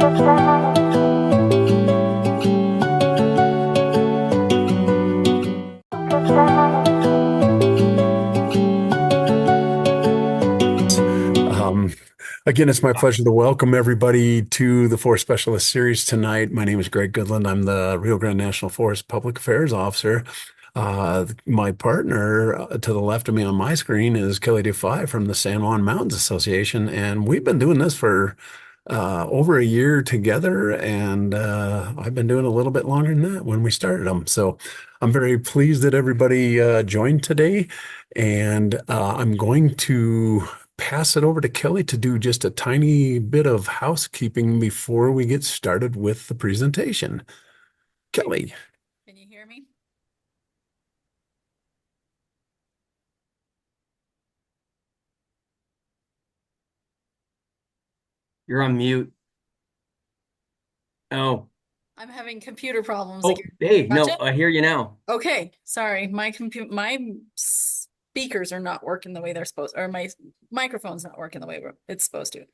Again, it's my pleasure to welcome everybody to the Forest Specialist Series tonight. My name is Greg Goodland. I'm the Rio Grande National Forest Public Affairs Officer. My partner to the left of me on my screen is Kelly DeFi from the San Juan Mountains Association, and we've been doing this for over a year together, and I've been doing a little bit longer than that when we started them. So I'm very pleased that everybody joined today, and I'm going to pass it over to Kelly to do just a tiny bit of housekeeping before we get started with the presentation. Kelly. Can you hear me? You're on mute. Oh. I'm having computer problems. Oh, hey, no, Gotcha. I hear you now. Okay, sorry. My speakers are not working the way they're supposed, or my microphone's not working the way it's supposed to.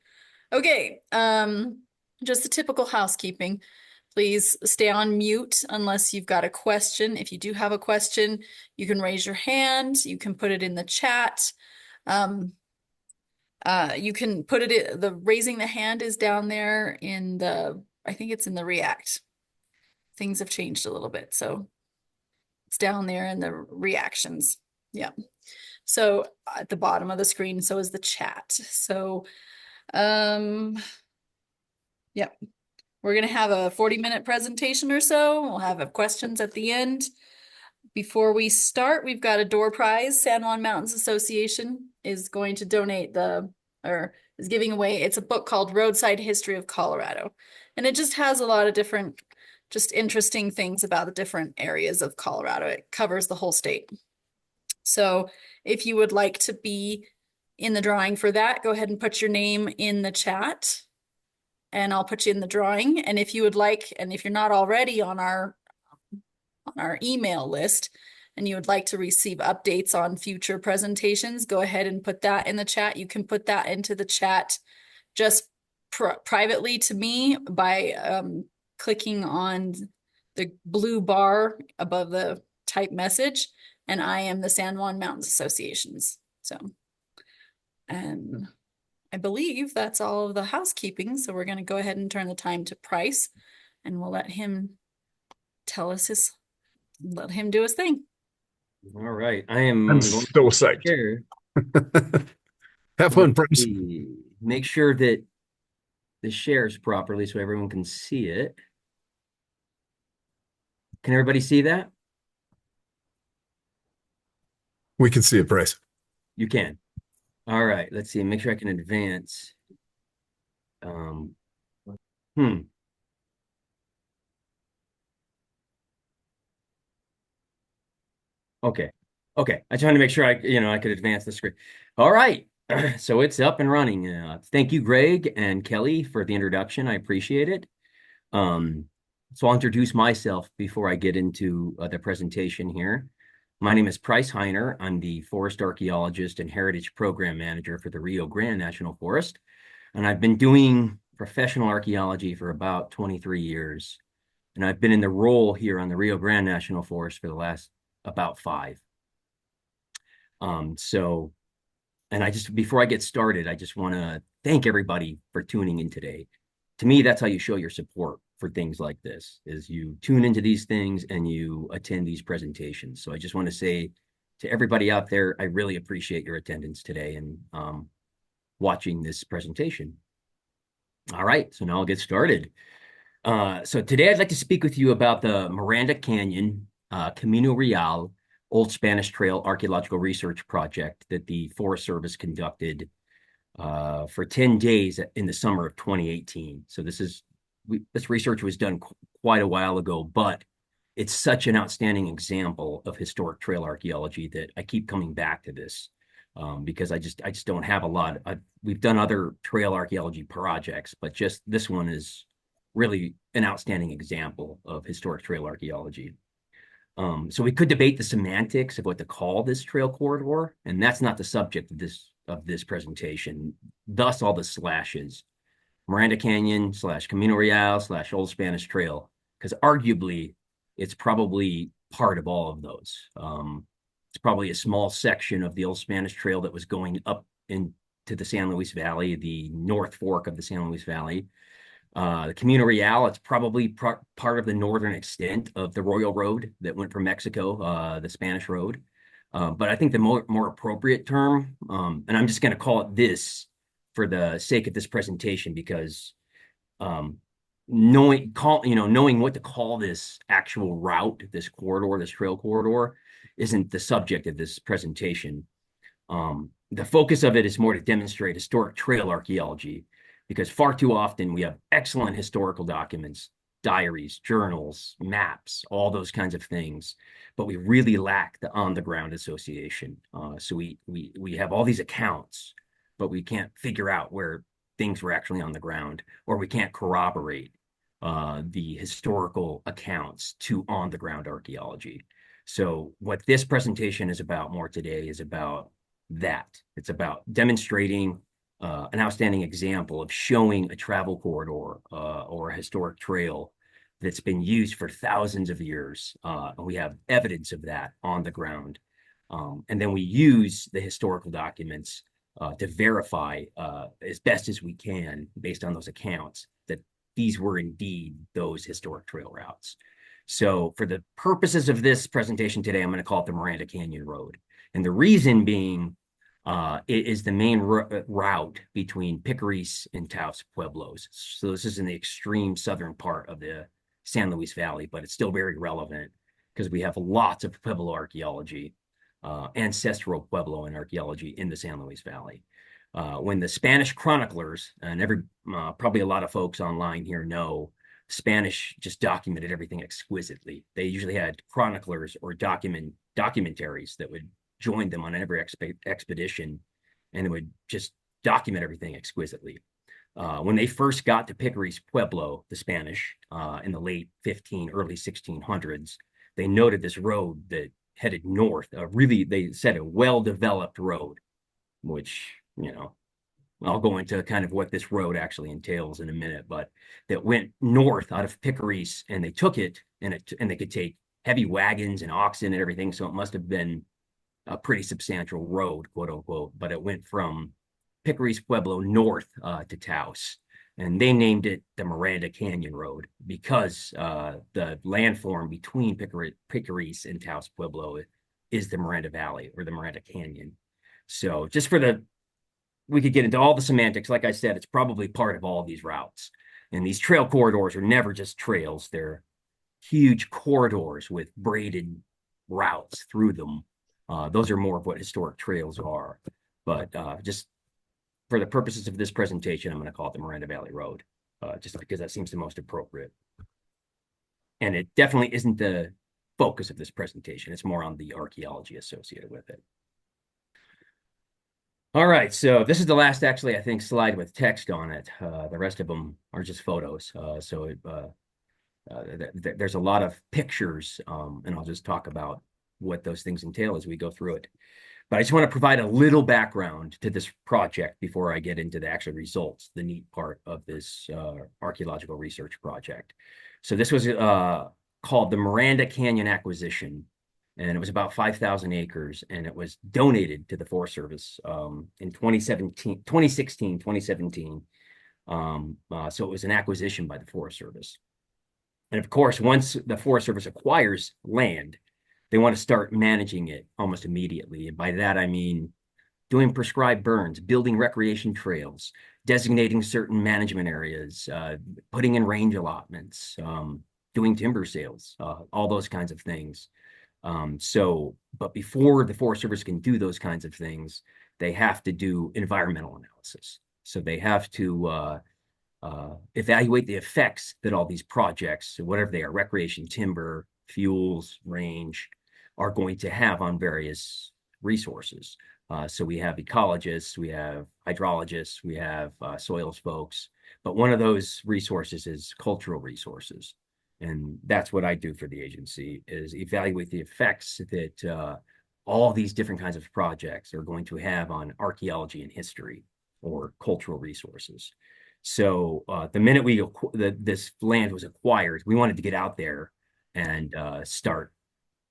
Okay, just the typical housekeeping. Please stay on mute unless you've got a question. If you do have a question, you can raise your hand. You can put it in the chat. You can put it in the raising the hand is down there in the, I think it's in the React. Things have changed a little bit, so it's down there in the reactions. Yeah. So at the bottom of the screen, so is the chat. So, yeah, we're going to have a 40-minute presentation or so. We'll have questions at the end. Before we start, we've got a door prize. San Juan Mountains Association is going to donate is giving away. It's a book called Roadside History of Colorado. And it just has a lot of different, just interesting things about the different areas of Colorado. It covers the whole state. So if you would like to be in the drawing for that, go ahead and put your name in the chat and I'll put you in the drawing. And if you would like, and if you're not already on our email list and you would like to receive updates on future presentations, go ahead and put that in the chat. You can put that into the chat just privately to me by clicking on the blue bar above the type message, and I am the San Juan Mountains Associations. So, and I believe that's all of the housekeeping. So we're going to go ahead and turn the time to Price, and we'll let him tell us let him do his thing. All right, I'm so psyched. Have fun, Price. Make sure that the shares properly so everyone can see it. Can everybody see that? We can see it, Price. You can. All right, let's see. Make sure I can advance. Okay. I just wanted to make sure I could advance the screen. All right. So it's up and running. Thank you, Greg and Kelly, for the introduction. I appreciate it. So I'll introduce myself before I get into the presentation here. My name is Price Heiner. I'm the Forest Archaeologist and Heritage Program Manager for the Rio Grande National Forest. And I've been doing professional archaeology for about 23 years. And I've been in the role here on the Rio Grande National Forest for the last about 5. Before I get started, I just want to thank everybody for tuning in today. To me, that's how you show your support for things like this, is you tune into these things and you attend these presentations. So I just want to say to everybody out there, I really appreciate your attendance today and watching this presentation. All right, so now I'll get started. So today I'd like to speak with you about the Miranda Canyon Camino Real Old Spanish Trail Archaeological Research Project that the Forest Service conducted for 10 days in the summer of 2018. So this research was done quite a while ago, but it's such an outstanding example of historic trail archaeology that I keep coming back to this because I just don't have a lot. We've done other trail archaeology projects, but just this one is really an outstanding example of historic trail archaeology. So we could debate the semantics of what to call this trail corridor, and that's not the subject of this presentation. Thus, all the slashes. Miranda Canyon / Camino Real / Old Spanish Trail, because arguably it's probably part of all of those. It's probably a small section of the Old Spanish Trail that was going up into the San Luis Valley, the North Fork of the San Luis Valley. The Camino Real, it's probably part of the northern extent of the Royal Road that went from Mexico, the Spanish Road. But I think the more appropriate term, and I'm just going to call it this for the sake of this presentation, because knowing what to call this actual route, this corridor, this trail corridor, isn't the subject of this presentation. The focus of it is more to demonstrate historic trail archaeology, because far too often we have excellent historical documents, diaries, journals, maps, all those kinds of things, but we really lack the on-the-ground association. So we have all these accounts, but we can't figure out where things were actually on the ground, or we can't corroborate the historical accounts to on-the-ground archaeology. So what this presentation is about more today is about that. It's about demonstrating an outstanding example of showing a travel corridor or a historic trail that's been used for thousands of years. And we have evidence of that on the ground. And then we use the historical documents to verify as best as we can, based on those accounts, that these were indeed those historic trail routes. So for the purposes of this presentation today, I'm going to call it the Miranda Canyon Road. And the reason being, it is the main route between Picaris and Taos Pueblos. So this is in the extreme southern part of the San Luis Valley, but it's still very relevant because we have lots of Pueblo archaeology, ancestral Pueblo archaeology in the San Luis Valley. When the Spanish chroniclers, and probably a lot of folks online here know, Spanish just documented everything exquisitely. They usually had chroniclers or documentaries that would join them on every expedition, and it would just document everything exquisitely. When they first got to Picaris Pueblo, the Spanish, in the late early 1600s, they noted this road that headed north, they said a well-developed road, which, I'll go into kind of what this road actually entails in a minute, but that went north out of Picaris, and they took it, and they could take heavy wagons and oxen and everything, so it must have been a pretty substantial road, quote unquote, but it went from Picaris Pueblo north to Taos, and they named it the Miranda Canyon Road because the landform between Picaris and Taos Pueblo is the Miranda Valley, or the Miranda Canyon. So just we could get into all the semantics. Like I said, it's probably part of all of these routes, and these trail corridors are never just trails. They're huge corridors with braided routes through them. Those are more of what historic trails are. But just for the purposes of this presentation, I'm going to call it the Miranda Valley Road, just because that seems the most appropriate. And it definitely isn't the focus of this presentation. It's more on the archaeology associated with it. All right, so this is the last, actually, I think, slide with text on it. The rest of them are just photos. There's a lot of pictures, and I'll just talk about what those things entail as we go through it. But I just want to provide a little background to this project before I get into the actual results, the neat part of this archaeological research project. So this was called the Miranda Canyon Acquisition, and it was about 5,000 acres, and it was donated to the Forest Service in 2016, 2017. So it was an acquisition by the Forest Service. And of course, once the Forest Service acquires land, they want to start managing it almost immediately. And by that, I mean doing prescribed burns, building recreation trails, designating certain management areas, putting in range allotments, doing timber sales, all those kinds of things. But before the Forest Service can do those kinds of things, they have to do environmental analysis. So they have to evaluate the effects that all these projects, whatever they are, recreation, timber, fuels, range, are going to have on various resources. So we have ecologists, we have hydrologists, we have soils folks, but one of those resources is cultural resources. And that's what I do for the agency, is evaluate the effects that all these different kinds of projects are going to have on archaeology and history, or cultural resources. So the minute this land was acquired, we wanted to get out there and start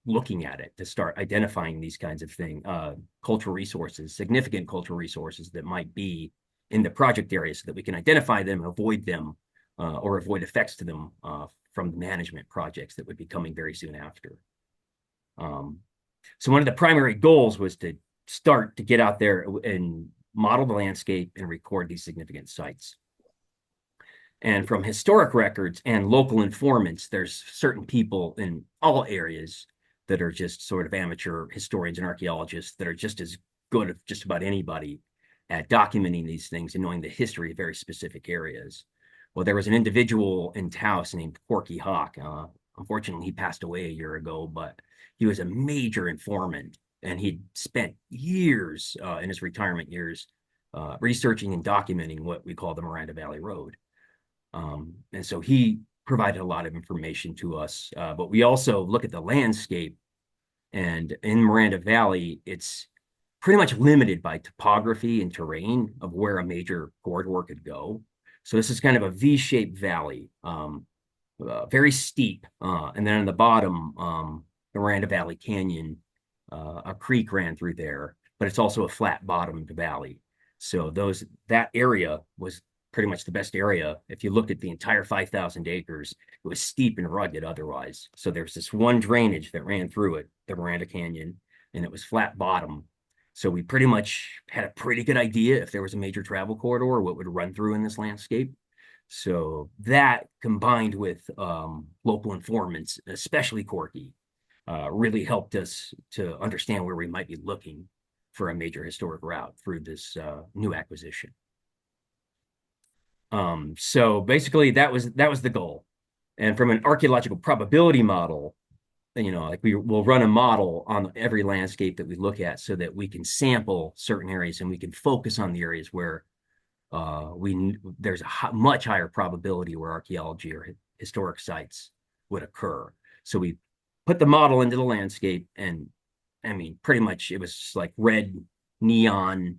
looking at it, to start identifying these kinds of things, cultural resources, significant cultural resources that might be in the project area, so that we can identify them and avoid them, or avoid effects to them from the management projects that would be coming very soon after. So one of the primary goals was to start to get out there and model the landscape and record these significant sites. And from historic records and local informants, there's certain people in all areas that are just sort of amateur historians and archaeologists that are just as good as just about anybody at documenting these things and knowing the history of very specific areas. Well, there was an individual in Taos named Porky Hawk. Unfortunately, he passed away a year ago, but he was a major informant, and he'd spent years in his retirement years researching and documenting what we call the Miranda Valley Road. And so he provided a lot of information to us, but we also look at the landscape, and in Miranda Valley, it's pretty much limited by topography and terrain of where a major corridor could go. So this is kind of a V-shaped valley, very steep. And then on the bottom, the Miranda Valley Canyon, a creek ran through there, but it's also a flat bottomed valley. So that area was pretty much the best area. If you looked at the entire 5,000 acres, it was steep and rugged otherwise. So there's this one drainage that ran through it, the Miranda Canyon, and it was flat bottom. So we pretty much had a pretty good idea if there was a major travel corridor, what would run through in this landscape. So that, combined with local informants, especially Corky, really helped us to understand where we might be looking for a major historic route through this new acquisition. So basically that was the goal. And from an archaeological probability model, like we'll run a model on every landscape that we look at, so that we can sample certain areas and we can focus on the areas where there's a much higher probability where archaeology or historic sites would occur. So we put the model into the landscape, and I mean, pretty much it was like red neon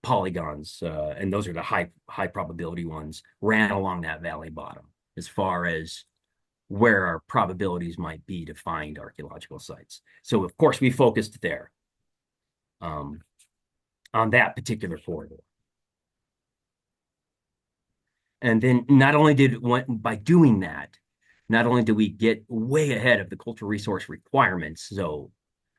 polygons, and those are the high probability ones, ran along that valley bottom as far as where our probabilities might be to find archaeological sites. So of course we focused there on that particular corridor. And then by doing that, not only do we get way ahead of the cultural resource requirements, so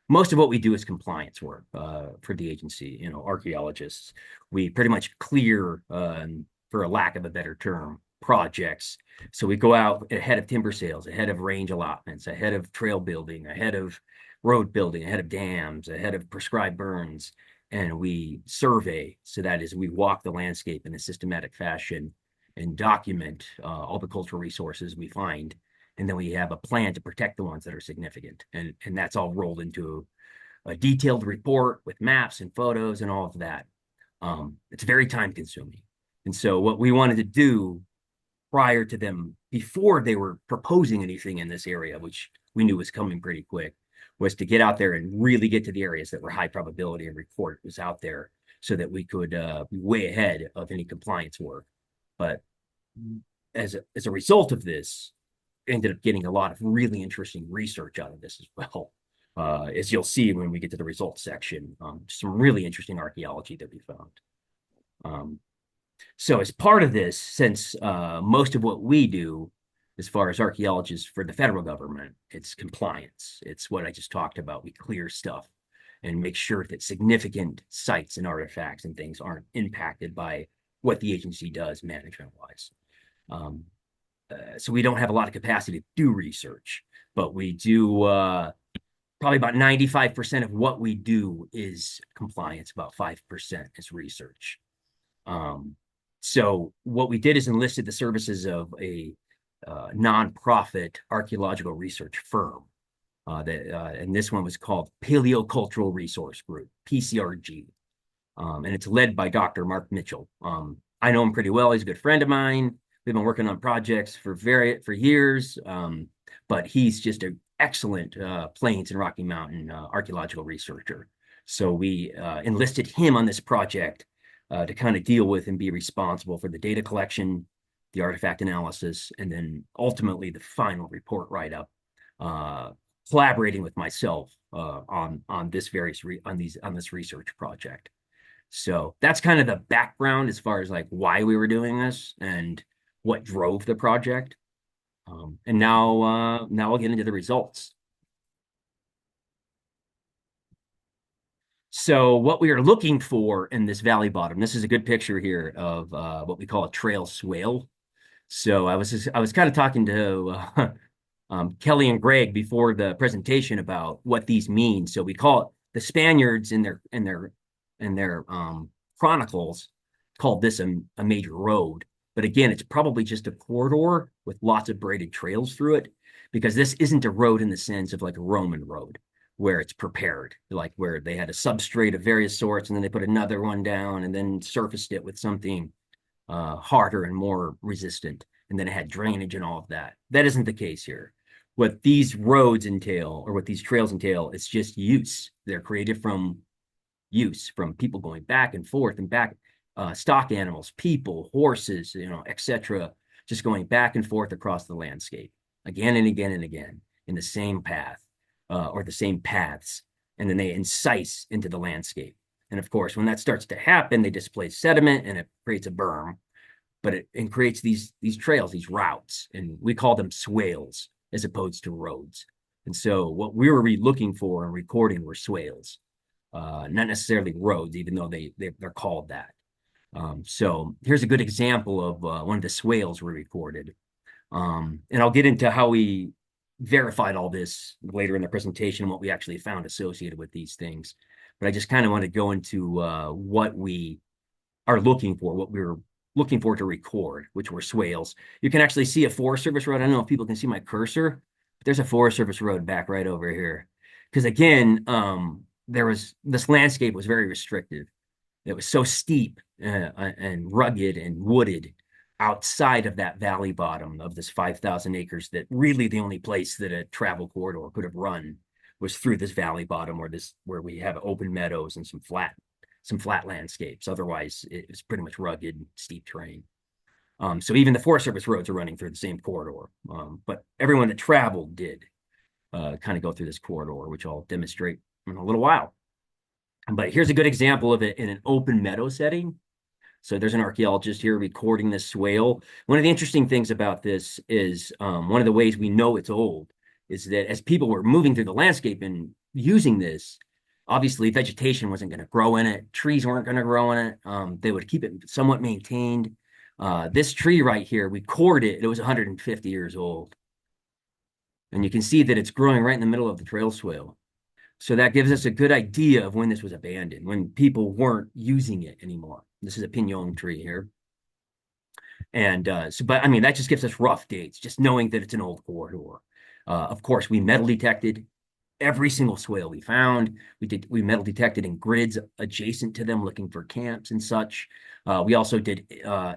most of what we do is compliance work for the agency, archaeologists. We pretty much clear, for a lack of a better term, projects. So we go out ahead of timber sales, ahead of range allotments, ahead of trail building, ahead of road building, ahead of dams, ahead of prescribed burns, and we survey. So that is, we walk the landscape in a systematic fashion and document all the cultural resources we find. And then we have a plan to protect the ones that are significant. And that's all rolled into a detailed report with maps and photos and all of that. It's very time consuming. And so what we wanted to do prior to them, before they were proposing anything in this area, which we knew was coming pretty quick, was to get out there and really get to the areas that were high probability and report was out there, so that we could be way ahead of any compliance work. But as a result of this, ended up getting a lot of really interesting research out of this as well. As you'll see when we get to the results section, some really interesting archaeology that we found. So as part of this, since most of what we do as far as archaeologists for the federal government, it's compliance. It's what I just talked about. We clear stuff and make sure that significant sites and artifacts and things aren't impacted by what the agency does management-wise. So we don't have a lot of capacity to do research, but we do probably about 95% of what we do is compliance, about 5% is research. So what we did is enlisted the services of a nonprofit archaeological research firm. And this one was called Paleocultural Resource Group, PCRG. And it's led by Dr. Mark Mitchell. I know him pretty well. He's a good friend of mine. We've been working on projects for years, but he's just an excellent Plains and Rocky Mountain archaeological researcher. So we enlisted him on this project to kind of deal with and be responsible for the data collection, the artifact analysis, and then ultimately the final report write-up, collaborating with myself on this research project. So that's kind of the background as far as like why we were doing this and what drove the project. And now I'll get into the results. So what we are looking for in this valley bottom, this is a good picture here of what we call a trail swale. So I was kind of talking to Kelly and Greg before the presentation about what these mean. So we call it, the Spaniards in their chronicles called this a major road. But again, it's probably just a corridor with lots of braided trails through it, because this isn't a road in the sense of like a Roman road where it's prepared, like where they had a substrate of various sorts and then they put another one down and then surfaced it with something harder and more resistant. And then it had drainage and all of that. That isn't the case here. What these roads entail, or what these trails entail, it's just use. They're created from use, from people going back and forth and back, stock animals, people, horses, etc., just going back and forth across the landscape again and again and again in the same path, or the same paths, and then they incise into the landscape. And of course, when that starts to happen, they displace sediment and it creates a berm, but it creates these trails, these routes, and we call them swales as opposed to roads. And so what we were looking for and recording were swales, not necessarily roads, even though they're called that. So here's a good example of one of the swales we recorded. And I'll get into how we verified all this later in the presentation, what we actually found associated with these things. But I just kind of want to go into what we are looking for, what we were looking for to record, which were swales. You can actually see a Forest Service road. I don't know if people can see my cursor, but there's a Forest Service road back right over here. Because again, this landscape was very restrictive. It was so steep and rugged and wooded outside of that valley bottom of this 5,000 acres that really the only place that a travel corridor could have run was through this valley bottom where we have open meadows and some flat landscapes. Otherwise, it's pretty much rugged, steep terrain. So even the Forest Service roads are running through the same corridor. But everyone that traveled did kind of go through this corridor, which I'll demonstrate in a little while. But here's a good example of it in an open meadow setting. So there's an archaeologist here recording this swale. One of the interesting things about this is one of the ways we know it's old is that as people were moving through the landscape and using this, obviously vegetation wasn't going to grow in it. Trees weren't going to grow in it. They would keep it somewhat maintained. This tree right here, we cored it. It was 150 years old. And you can see that it's growing right in the middle of the trail swale. So that gives us a good idea of when this was abandoned, when people weren't using it anymore. This is a pinon tree here. And but I mean, that just gives us rough dates, just knowing that it's an old corridor. Of course, we metal detected every single swale we found. We metal detected in grids adjacent to them, looking for camps and such. We also did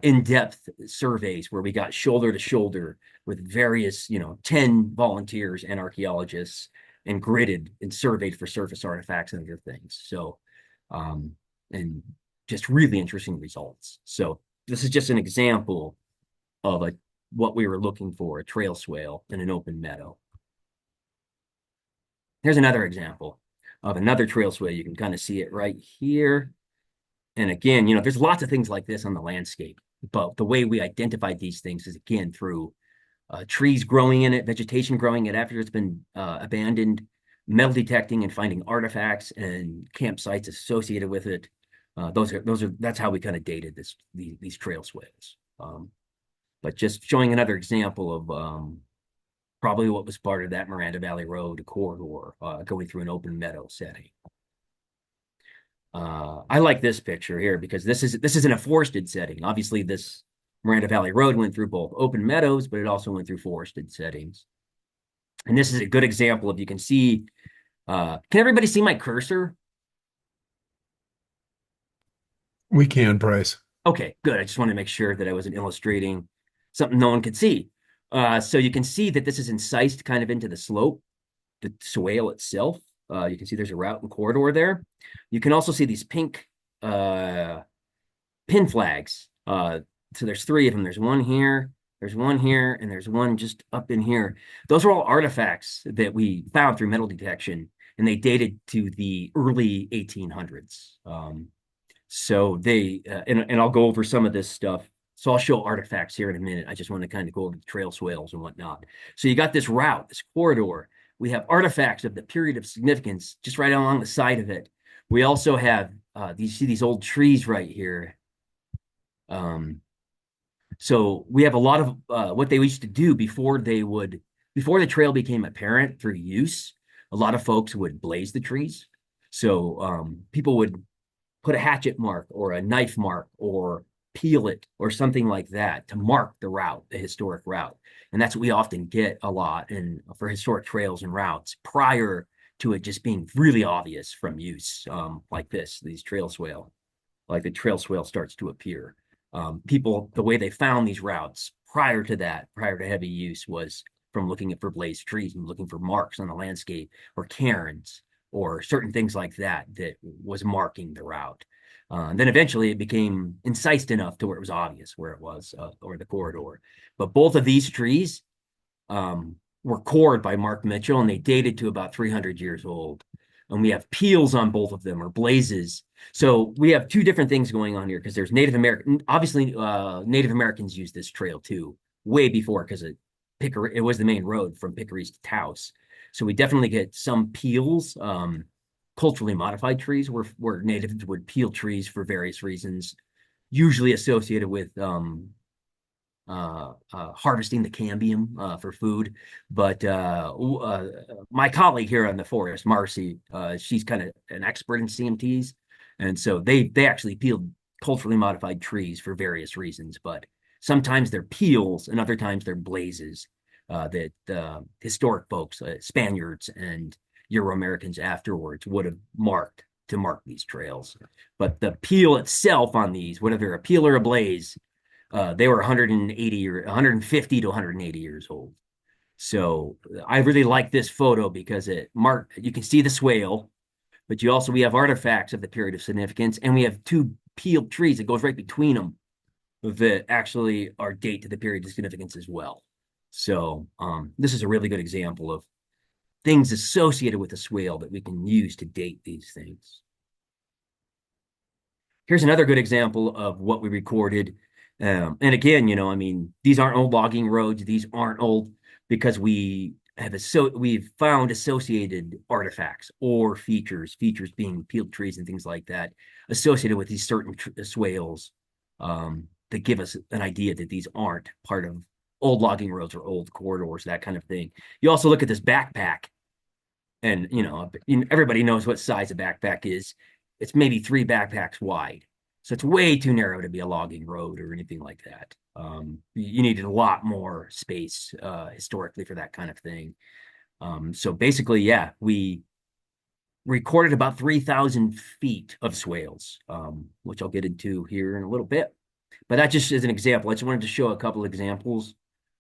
in-depth surveys where we got shoulder to shoulder with various, 10 volunteers and archaeologists, and gridded and surveyed for surface artifacts and other things. So, and just really interesting results. So this is just an example of what we were looking for, a trail swale in an open meadow. Here's another example of another trail swale. You can kind of see it right here. And again, there's lots of things like this on the landscape, but the way we identified these things is again through trees growing in it, vegetation growing it after it's been abandoned, metal detecting and finding artifacts and campsites associated with it. That's how we kind of dated these trail swales. But just showing another example of probably what was part of that Miranda Valley Road corridor going through an open meadow setting. I like this picture here because this is in a forested setting. Obviously, this Miranda Valley Road went through both open meadows, but it also went through forested settings. And this is a good example of, you can see, can everybody see my cursor? We can, Bryce. Okay, good. I just wanted to make sure that I wasn't illustrating something no one could see. So you can see that this is incised kind of into the slope, the swale itself. You can see there's a route and corridor there. You can also see these pink pin flags. So there's three of them. There's one here, there's one here, and there's one just up in here. Those are all artifacts that we found through metal detection, and they dated to the early 1800s. So they, and I'll go over some of this stuff. So I'll show artifacts here in a minute. I just want to kind of go over the trail swales and whatnot. So you got this route, this corridor. We have artifacts of the period of significance just right along the side of it. We also have these old trees right here. So we have a lot of what they used to do before the trail became apparent through use. A lot of folks would blaze the trees. So people would put a hatchet mark or a knife mark or peel it or something like that to mark the route, the historic route. And that's what we often get a lot for historic trails and routes prior to it just being really obvious from use, like these trail swale, like the trail swale starts to appear. People, the way they found these routes prior to heavy use was from looking for blazed trees and looking for marks on the landscape or cairns or certain things like that was marking the route. And then eventually it became incised enough to where it was obvious where it was, or the corridor. But both of these trees were cored by Mark Mitchell, and they dated to about 300 years old. And we have peels on both of them, or blazes. So we have two different things going on here, because there's Native American, obviously Native Americans used this trail too, way before, because it was the main road from Pickeries to Taos. So we definitely get some peels, culturally modified trees where natives would peel trees for various reasons, usually associated with harvesting the cambium for food. But my colleague here on the forest, Marcy, she's kind of an expert in CMTs. And so they actually peeled culturally modified trees for various reasons, but sometimes they're peels and other times they're blazes that historic folks, Spaniards and Euro-Americans afterwards would have marked to mark these trails. But the peel itself on these, whether they're a peel or a blaze, they were 180 or 150 to 180 years old. So I really like this photo because you can see the swale, but we have artifacts of the period of significance, and we have two peeled trees that goes right between them that actually are date to the period of significance as well. So this is a really good example of things associated with the swale that we can use to date these things. Here's another good example of what we recorded. And again, I mean, these aren't old logging roads. These aren't old because we've found associated artifacts or features being peeled trees and things like that, associated with these certain swales that give us an idea that these aren't part of old logging roads or old corridors, that kind of thing. You also look at this backpack, and everybody knows what size a backpack is. It's maybe 3 backpacks wide. So it's way too narrow to be a logging road or anything like that. You needed a lot more space historically for that kind of thing. So basically, yeah, we recorded about 3,000 feet of swales, which I'll get into here in a little bit. But that just is an example. I just wanted to show a couple of examples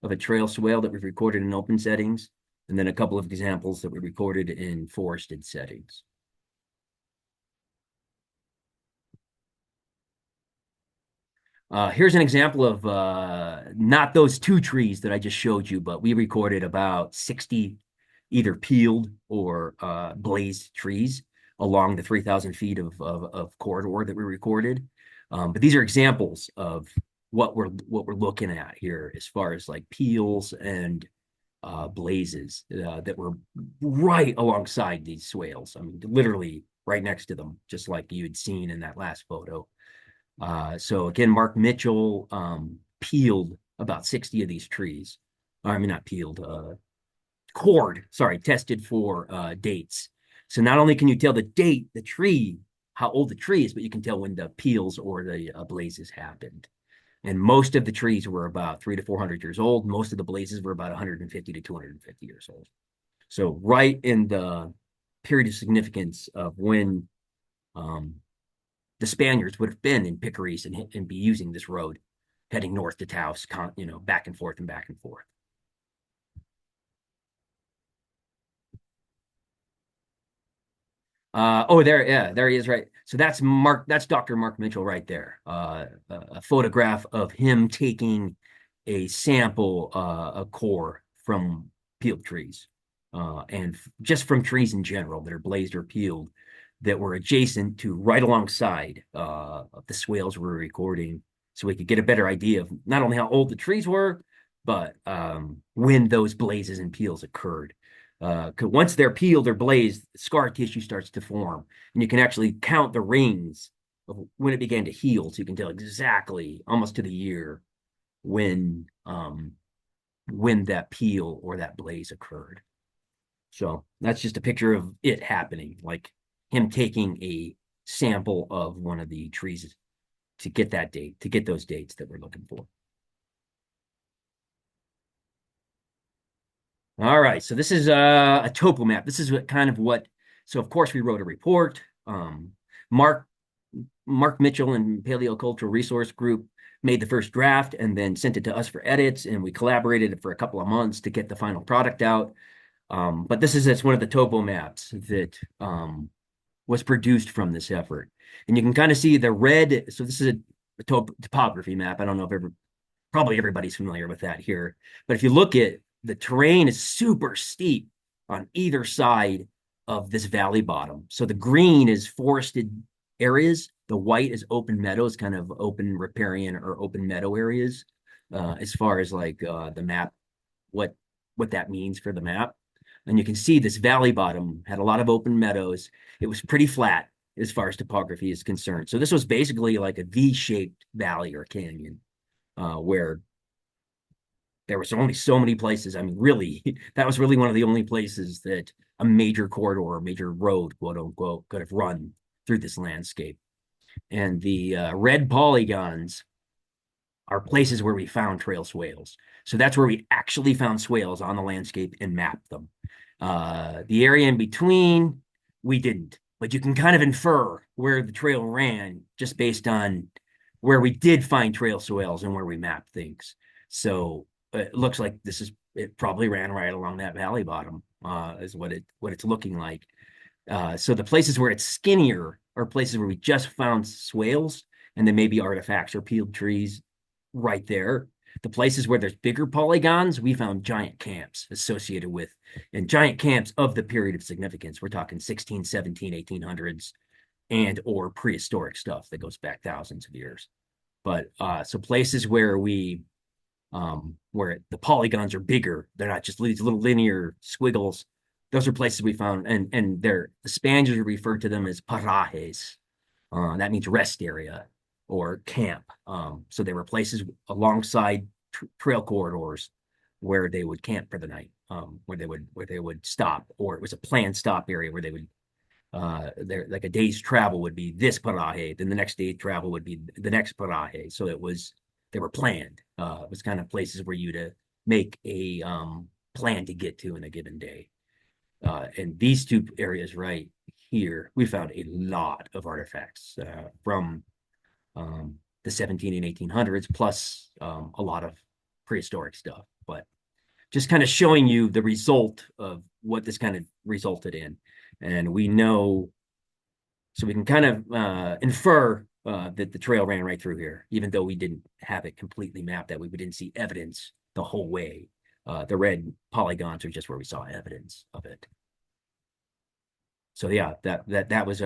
of a trail swale that we've recorded in open settings, and then a couple of examples that we recorded in forested settings. Here's an example of not those 2 trees that I just showed you, but we recorded about 60 either peeled or blazed trees along the 3,000 feet of corridor that we recorded. But these are examples of what we're looking at here as far as like peels and blazes that were right alongside these swales. I mean, literally right next to them, just like you had seen in that last photo. So again, Mark Mitchell peeled about 60 of these trees. I mean, not peeled, tested for dates. So not only can you tell the date, the tree, how old the tree is, but you can tell when the peels or the blazes happened. And most of the trees were about 300 to 400 years old. Most of the blazes were about 150 to 250 years old. So right in the period of significance of when the Spaniards would have been in Pickeries and be using this road heading north to Taos, back and forth and back and forth. Oh, there, yeah, there he is, right. So that's Mark, that's Dr. Mark Mitchell right there. A photograph of him taking a sample, a core from peeled trees, and just from trees in general that are blazed or peeled that were adjacent to right alongside of the swales we were recording, so we could get a better idea of not only how old the trees were, but when those blazes and peels occurred. 'Cause once they're peeled or blazed, scar tissue starts to form, and you can actually count the rings of when it began to heal, so you can tell exactly, almost to the year, when that peel or that blaze occurred. So that's just a picture of it happening, like him taking a sample of one of the trees to get that date, to get those dates that we're looking for. All right, so this is a topo map. This is so of course we wrote a report. Mark Mitchell and Paleocultural Resource Group made the first draft and then sent it to us for edits, and we collaborated for a couple of months to get the final product out. But it's one of the topo maps that was produced from this effort. And you can kind of see the red, so this is a topography map. I don't know if probably everybody's familiar with that here. But if you look at the terrain is super steep on either side of this valley bottom. So the green is forested areas. The white is open meadows, kind of open riparian or open meadow areas, as far as like the map, what that means for the map. And you can see this valley bottom had a lot of open meadows. It was pretty flat as far as topography is concerned. So this was basically like a V-shaped valley or canyon, where there was only so many places. I mean, really, that was really one of the only places that a major corridor or major road, quote unquote, could have run through this landscape. And the red polygons are places where we found trail swales. So that's where we actually found swales on the landscape and mapped them. The area in between, we didn't, but you can kind of infer where the trail ran just based on where we did find trail swales and where we mapped things. So it looks like it probably ran right along that valley bottom, is what it's looking like. So the places where it's skinnier are places where we just found swales, and then maybe artifacts or peeled trees right there. The places where there's bigger polygons, we found giant camps associated with, and giant camps of the period of significance. We're talking 16, 17, 1800s, and or prehistoric stuff that goes back thousands of years. But so places where where the polygons are bigger, they're not just these little linear squiggles. Those are places we found, and the Spaniards referred to them as parajes. That means rest area or camp. So there were places alongside trail corridors where they would camp for the night, where they would stop, or it was a planned stop area where they would like a day's travel would be this paraje, then the next day's travel would be the next paraje. So they were planned. It was kind of places where you to make a plan to get to in a given day. And these two areas right here, we found a lot of artifacts from the 17 and 1800s, plus a lot of prehistoric stuff. But just kind of showing you the result of what this kind of resulted in. And we know, so we can kind of infer that the trail ran right through here, even though we didn't have it completely mapped that way. We didn't see evidence the whole way. The red polygons are just where we saw evidence of it. So yeah, that was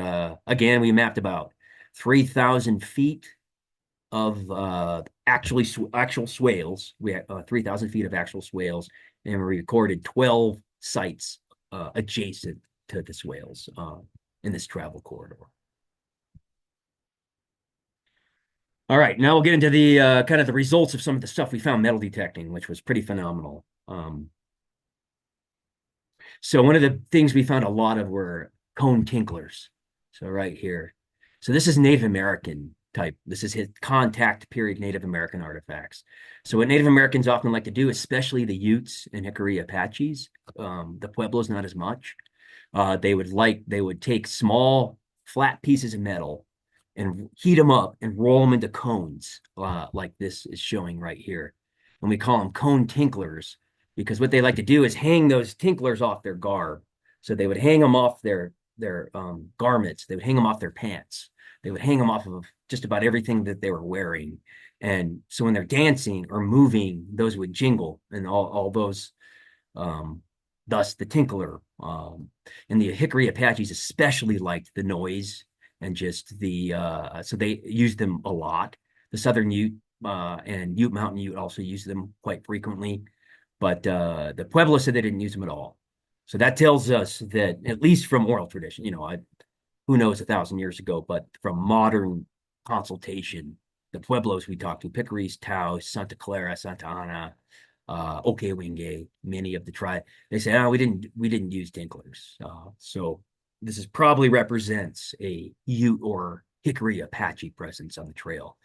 again, we mapped about 3,000 feet of actual swales. We had 3,000 feet of actual swales, and we recorded 12 sites adjacent to the swales in this travel corridor. All right, now we'll get into the kind of the results of some of the stuff we found metal detecting, which was pretty phenomenal. So one of the things we found a lot of were cone tinklers. So right here. So this is Native American type. This is his contact period Native American artifacts. So what Native Americans often like to do, especially the Utes and Hickory Apaches, the Pueblos not as much, they would take small flat pieces of metal and heat them up and roll them into cones, like this is showing right here. And we call them cone tinklers, because what they like to do is hang those tinklers off their garb. So they would hang them off their their garments. They would hang them off their pants. They would hang them off of just about everything that they were wearing. And so when they're dancing or moving, those would jingle, and all those, thus the tinkler. And the Hickory Apaches especially liked the noise and just so they used them a lot. The Southern Ute and Ute Mountain Ute also used them quite frequently, but the Pueblo said they didn't use them at all. So that tells us that, at least from oral tradition, who knows 1,000 years ago, but from modern consultation, the Pueblos we talked to, Piccaries, Taos, Santa Clara, Santa Ana, Okewenge, many of the tribe, they say, oh, we didn't use tinklers. So this probably represents a Ute or Hickory Apache presence on the trail.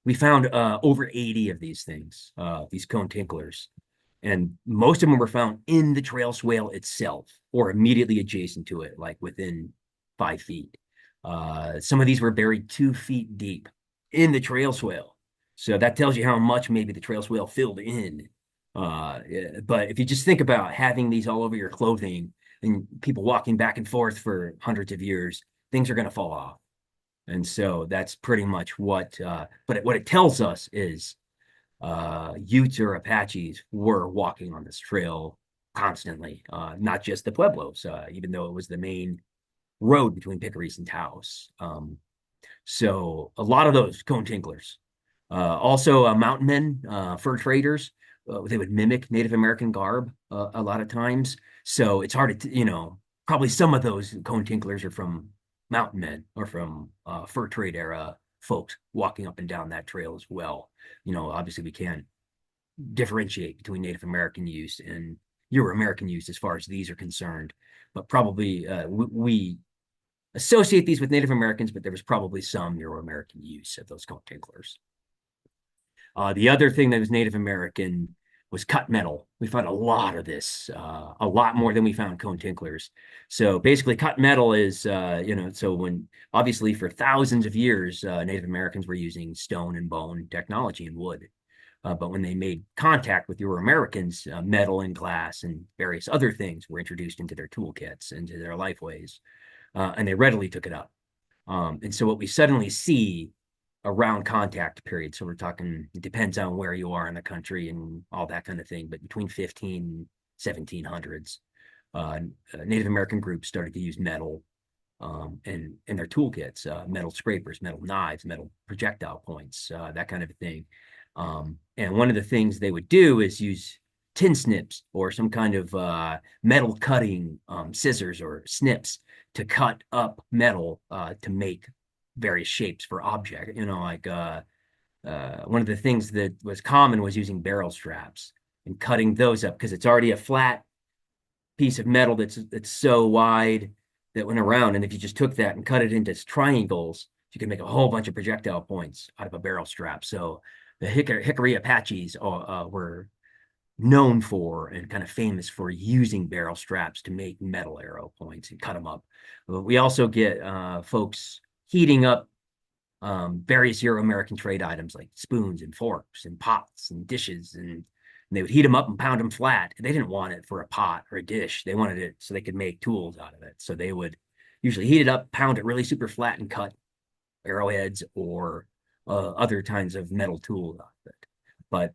We found over 80 of these things, these cone tinklers, and most of them were found in the trail swale itself or immediately adjacent to it, like within 5 feet. Some of these were buried 2 feet deep in the trail swale. So that tells you how much maybe the trail swale filled in. But if you just think about having these all over your clothing and people walking back and forth for hundreds of years, things are going to fall off. And so that's pretty much what it tells us is Utes or Apaches were walking on this trail constantly, not just the Pueblos, even though it was the main road between Piccaries and Taos. So a lot of those cone tinklers. Also, mountain men, fur traders, they would mimic Native American garb a lot of times. So it's hard to, probably some of those cone tinklers are from mountain men or from fur trade era folks walking up and down that trail as well. Obviously we can't differentiate between Native American use and Euro American use as far as these are concerned, but probably we associate these with Native Americans, but there was probably some Euro American use of those cone tinklers. The other thing that was Native American was cut metal. We found a lot of this, a lot more than we found cone tinklers. So basically cut metal is, so when obviously for thousands of years, Native Americans were using stone and bone technology and wood. But when they made contact with Euro Americans, metal and glass and various other things were introduced into their toolkits, into their lifeways, and they readily took it up. And so what we suddenly see around contact period, so we're talking, it depends on where you are in the country and all that kind of thing, but between 1700s, Native American groups started to use metal in their toolkits, metal scrapers, metal knives, metal projectile points, that kind of thing. And one of the things they would do is use tin snips or some kind of metal cutting scissors or snips to cut up metal to make various shapes for object. One of the things that was common was using barrel straps and cutting those up because it's already a flat piece of metal that's so wide that went around. And if you just took that and cut it into triangles, you could make a whole bunch of projectile points out of a barrel strap. So the Hickory Apaches were known for and kind of famous for using barrel straps to make metal arrow points and cut them up. We also get folks heating up various Euro-American trade items like spoons and forks and pots and dishes, and they would heat them up and pound them flat. They didn't want it for a pot or a dish. They wanted it so they could make tools out of it. So they would usually heat it up, pound it really super flat, and cut arrowheads or other kinds of metal tools out of it. But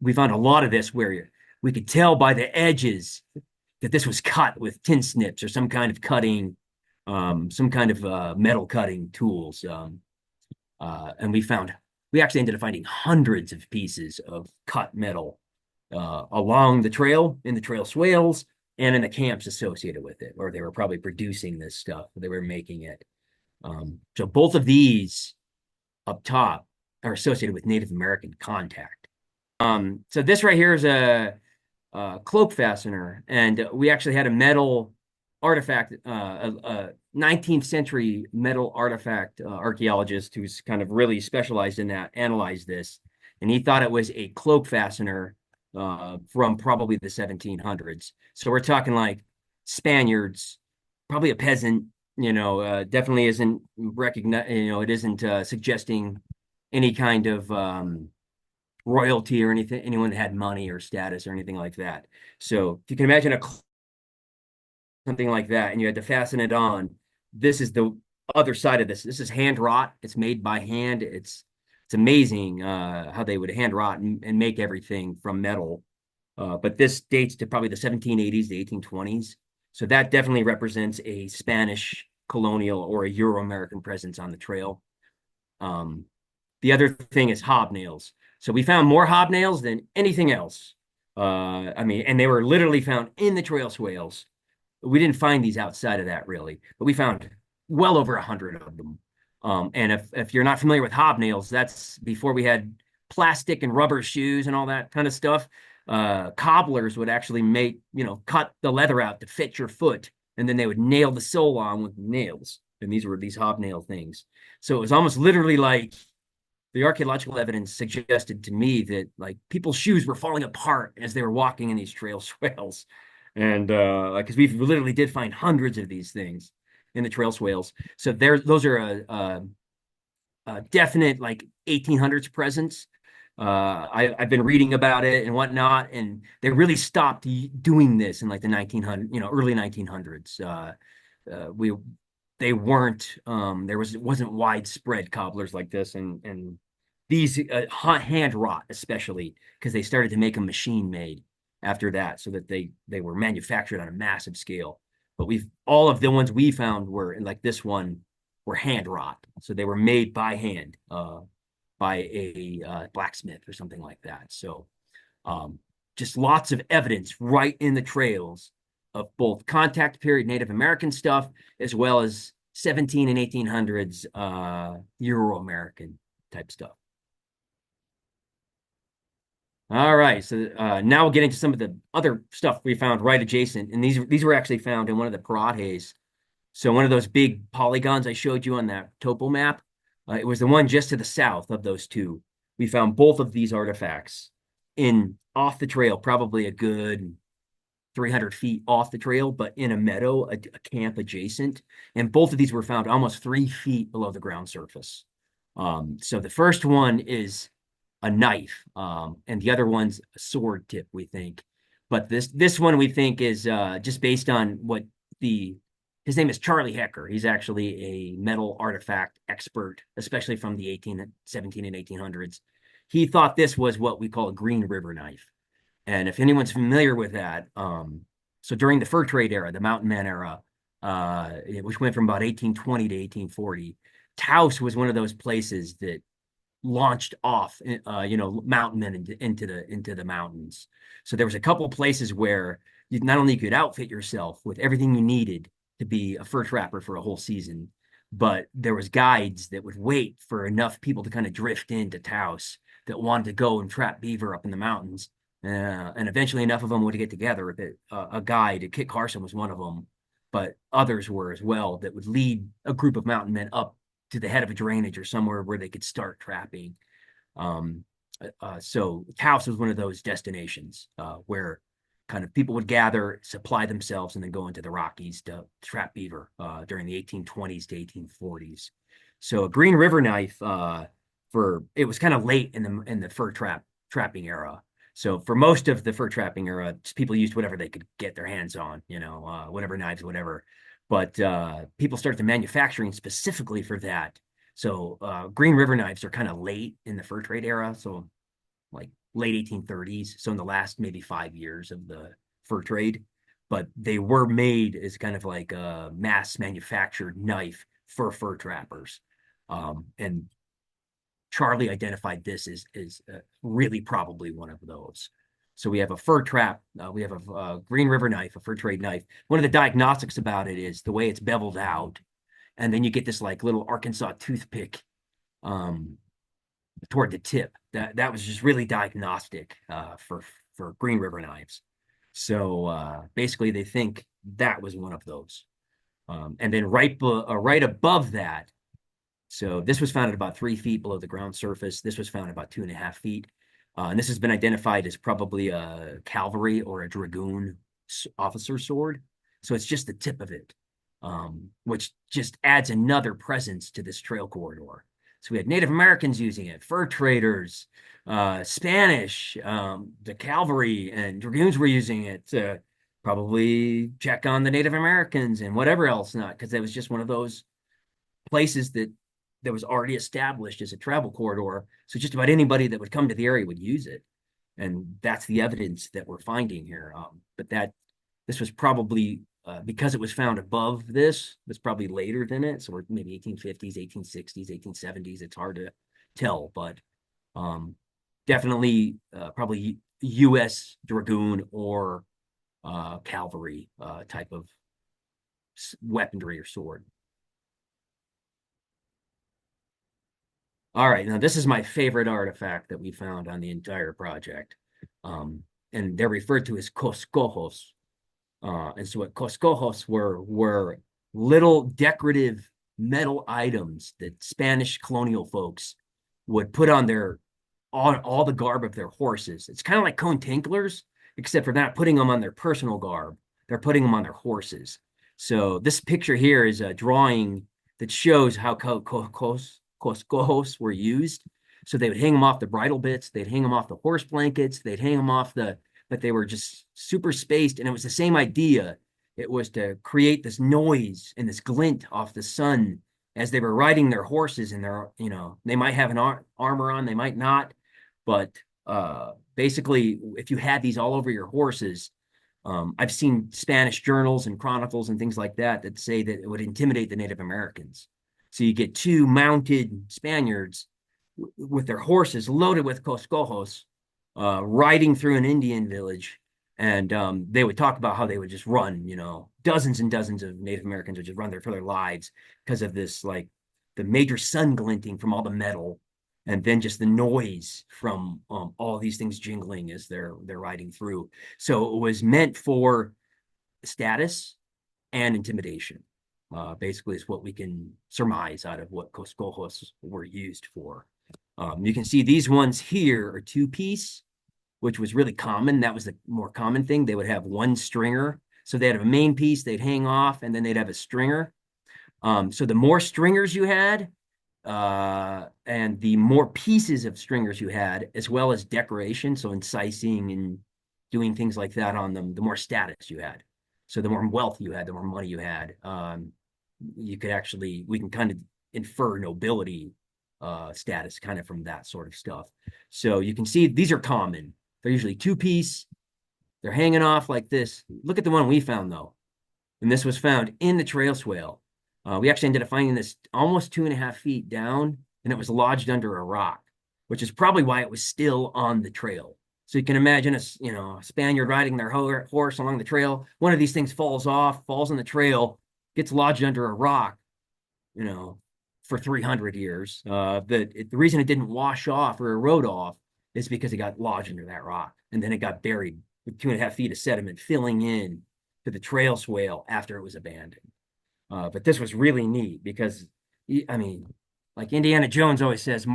we found a lot of this where we could tell by the edges that this was cut with tin snips or some kind of cutting, some kind of metal cutting tools. And we actually ended up finding hundreds of pieces of cut metal along the trail, in the trail swales, and in the camps associated with it, or they were probably producing this stuff. They were making it. So both of these up top are associated with Native American contact. So this right here is a cloak fastener, and we actually had a metal artifact, a 19th century metal artifact archaeologist who's kind of really specialized in that, analyzed this, and he thought it was a cloak fastener from probably the 1700s. So we're talking like Spaniards, probably a peasant, definitely isn't recognized, it isn't suggesting any kind of royalty or anything, anyone that had money or status or anything like that. So if you can imagine something like that, and you had to fasten it on. This is the other side of this. This is hand wrought. It's made by hand. It's amazing how they would hand wrought and make everything from metal. But this dates to probably the 1780s, the 1820s. So that definitely represents a Spanish colonial or a Euro-American presence on the trail. The other thing is hobnails. So we found more hobnails than anything else. I mean, and they were literally found in the trail swales. We didn't find these outside of that really, but we found well over 100 of them. And if you're not familiar with hobnails, that's before we had plastic and rubber shoes and all that kind of stuff. Cobblers would actually cut the leather out to fit your foot, and then they would nail the sole on with nails. And these were these hobnail things. So it was almost literally like the archaeological evidence suggested to me that like people's shoes were falling apart as they were walking in these trail swales. And because we literally did find hundreds of these things in the trail swales. So those are a definite like 1800s presence. I've been reading about it and whatnot, and they really stopped doing this in like the 1900, early 1900s. They weren't wasn't widespread cobblers like this, and these hand wrought especially because they started to make them machine made after that, so that they were manufactured on a massive scale. But all of the ones we found were, and like this one, were hand wrought, so they were made by hand by a blacksmith or something like that. So just lots of evidence right in the trails of both contact period Native American stuff as well as 17 and 1800s Euro-American type stuff. All right, so now we'll get into some of the other stuff we found right adjacent, and these were actually found in one of the parajes. So one of those big polygons I showed you on that topo map, it was the one just to the south of those two. We found both of these artifacts off the trail, probably a good 300 feet off the trail, but in a meadow, a camp adjacent. And both of these were found almost 3 feet below the ground surface. So the first one is a knife, and the other one's a sword tip, we think. But this one we think is just based on what his name is Charlie Hecker. He's actually a metal artifact expert, especially from the 17 and 1800s. He thought this was what we call a Green River knife. And if anyone's familiar with that, so during the fur trade era, the mountain man era, which went from about 1820 to 1840, Taos was one of those places that launched off, mountain men into the mountains. So there was a couple of places where you not only could outfit yourself with everything you needed to be a fur trapper for a whole season, but there was guides that would wait for enough people to kind of drift into Taos that wanted to go and trap beaver up in the mountains. And eventually enough of them would get together. A guide, Kit Carson was one of them, but others were as well, that would lead a group of mountain men up to the head of a drainage or somewhere where they could start trapping. So Taos was one of those destinations where kind of people would gather, supply themselves, and then go into the Rockies to trap beaver during the 1820s to 1840s. So a Green River knife it was kind of late in the fur trapping era. So for most of the fur trapping era, people used whatever they could get their hands on, whatever knives, whatever. But people started manufacturing specifically for that. So Green River knives are kind of late in the fur trade era. So like late 1830s. So in the last maybe 5 years of the fur trade, but they were made as kind of like a mass manufactured knife for fur trappers. And Charlie identified this as really probably one of those. So we have a fur trap, we have a Green River knife, a fur trade knife. One of the diagnostics about it is the way it's beveled out. And then you get this like little Arkansas toothpick toward the tip. That was just really diagnostic for Green River knives. So basically they think that was one of those. And then right above that, so this was found at about 3 feet below the ground surface. This was found about 2.5 feet. And this has been identified as probably a cavalry or a dragoon officer sword. So it's just the tip of it, which just adds another presence to this trail corridor. So we had Native Americans using it, fur traders, Spanish, the cavalry and dragoons were using it, probably check on the Native Americans and whatever else not, because it was just one of those places that was already established as a travel corridor. So just about anybody that would come to the area would use it. And that's the evidence that we're finding here. But this was probably, because it was found above this, was probably later than it. So we're maybe 1850s, 1860s, 1870s. It's hard to tell, but definitely probably U.S. Dragoon or cavalry type of weaponry or sword. All right, now this is my favorite artifact that we found on the entire project. And they're referred to as coscojos. And so what coscojos were little decorative metal items that Spanish colonial folks would put on all the garb of their horses. It's kind of like cone tinklers, except for not putting them on their personal garb. They're putting them on their horses. So this picture here is a drawing that shows how coscojos were used. So they would hang them off the bridle bits, they'd hang them off the horse blankets, they'd hang them off but they were just super spaced. And it was the same idea. It was to create this noise and this glint off the sun as they were riding their horses, and they might have an armor on, they might not. But basically, if you had these all over your horses, I've seen Spanish journals and chronicles and things like that say that it would intimidate the Native Americans. So you get two mounted Spaniards with their horses loaded with coscojos, riding through an Indian village. And they would talk about how they would just run, dozens and dozens of Native Americans would just run there for their lives because of this, like the major sun glinting from all the metal, and then just the noise from all these things jingling as they're riding through. So it was meant for status and intimidation. Basically, is what we can surmise out of what coscojos were used for. You can see these ones here are two-piece, which was really common. That was the more common thing. They would have one stringer. So they'd have a main piece, they'd hang off, and then they'd have a stringer. So the more stringers you had, and the more pieces of stringers you had, as well as decoration, so incising and doing things like that on them, the more status you had. So the more wealth you had, the more money you had. We can kind of infer nobility status kind of from that sort of stuff. So you can see these are common. They're usually two-piece. They're hanging off like this. Look at the one we found, though. And this was found in the trail swale. We actually ended up finding this almost 2.5 feet down, and it was lodged under a rock, which is probably why it was still on the trail. So you can imagine a Spaniard riding their horse along the trail. One of these things falls on the trail, gets lodged under a rock, for 300 years. The reason it didn't wash off or erode off is because it got lodged under that rock, and then it got buried with 2.5 feet of sediment filling in to the trail swale after it was abandoned. But this was really neat because, like Indiana Jones always says,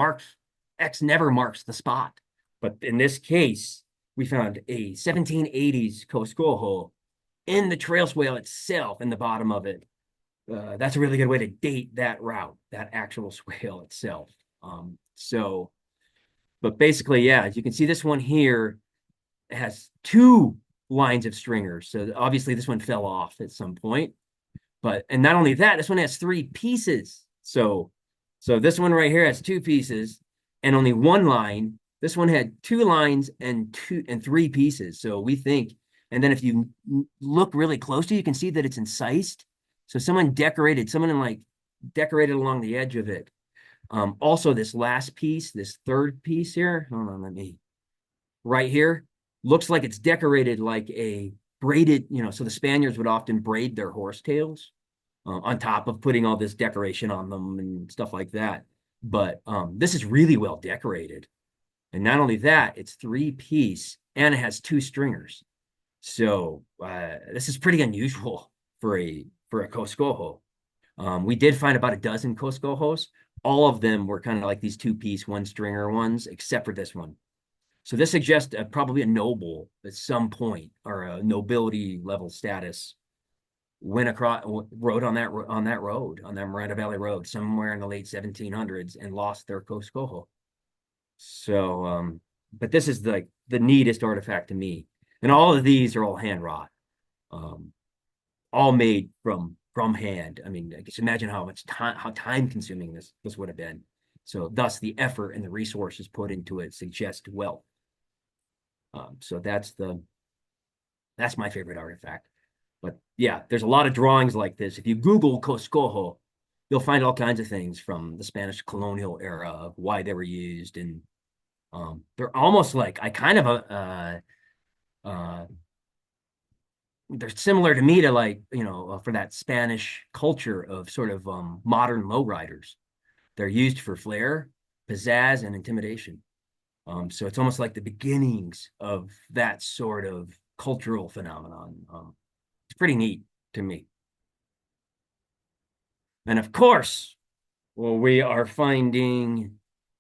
X never marks the spot. But in this case, we found a 1780s coscojo in the trail swale itself, in the bottom of it. That's a really good way to date that route, that actual swale itself. But basically, yeah, as you can see, this one here has two lines of stringers. So obviously this one fell off at some point. And not only that, this one has 3 pieces. So this one right here has 2 pieces and only 1 line. This one had 2 lines and 3 pieces. So we think, and then if you look really closely, you can see that it's incised. So someone decorated along the edge of it. Also, this last piece, this third piece here, hold on, right here, looks like it's decorated like a braided, so the Spaniards would often braid their horse tails on top of putting all this decoration on them and stuff like that. But this is really well decorated. And not only that, it's 3-piece and it has 2 stringers. So this is pretty unusual for a coscojo. We did find about a dozen coscojos. All of them were kind of like these 2-piece, 1-stringer ones, except for this one. So this suggests probably a noble at some point, or a nobility level status, rode on that Miranda Valley Road somewhere in the late 1700s and lost their coscojo. So, but this is the neatest artifact to me. And all of these are all hand wrought. all made from hand. I mean, just imagine how much time, how time consuming this would have been. So thus the effort and the resources put into it suggest wealth. So that's my favorite artifact. But yeah, there's a lot of drawings like this. If you Google Coscojo, you'll find all kinds of things from the Spanish colonial era of why they were used. And they're almost like, they're similar to me to like, for that Spanish culture of sort of modern lowriders. They're used for flair, pizzazz, and intimidation. So it's almost like the beginnings of that sort of cultural phenomenon. It's pretty neat to me. And of course, well, we are finding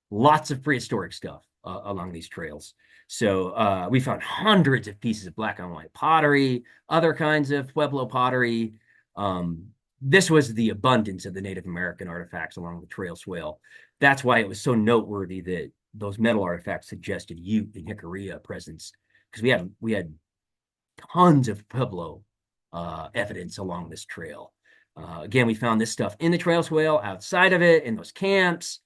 lots of prehistoric stuff along these trails. So we found hundreds of pieces of black on white pottery, other kinds of Pueblo pottery. This was the abundance of the Native American artifacts along the trail swale. That's why it was so noteworthy that those metal artifacts suggested Ute and Jicarilla presence, because we had tons of Pueblo evidence along this trail. Again, we found this stuff in the trail swale, outside of it, in those camps.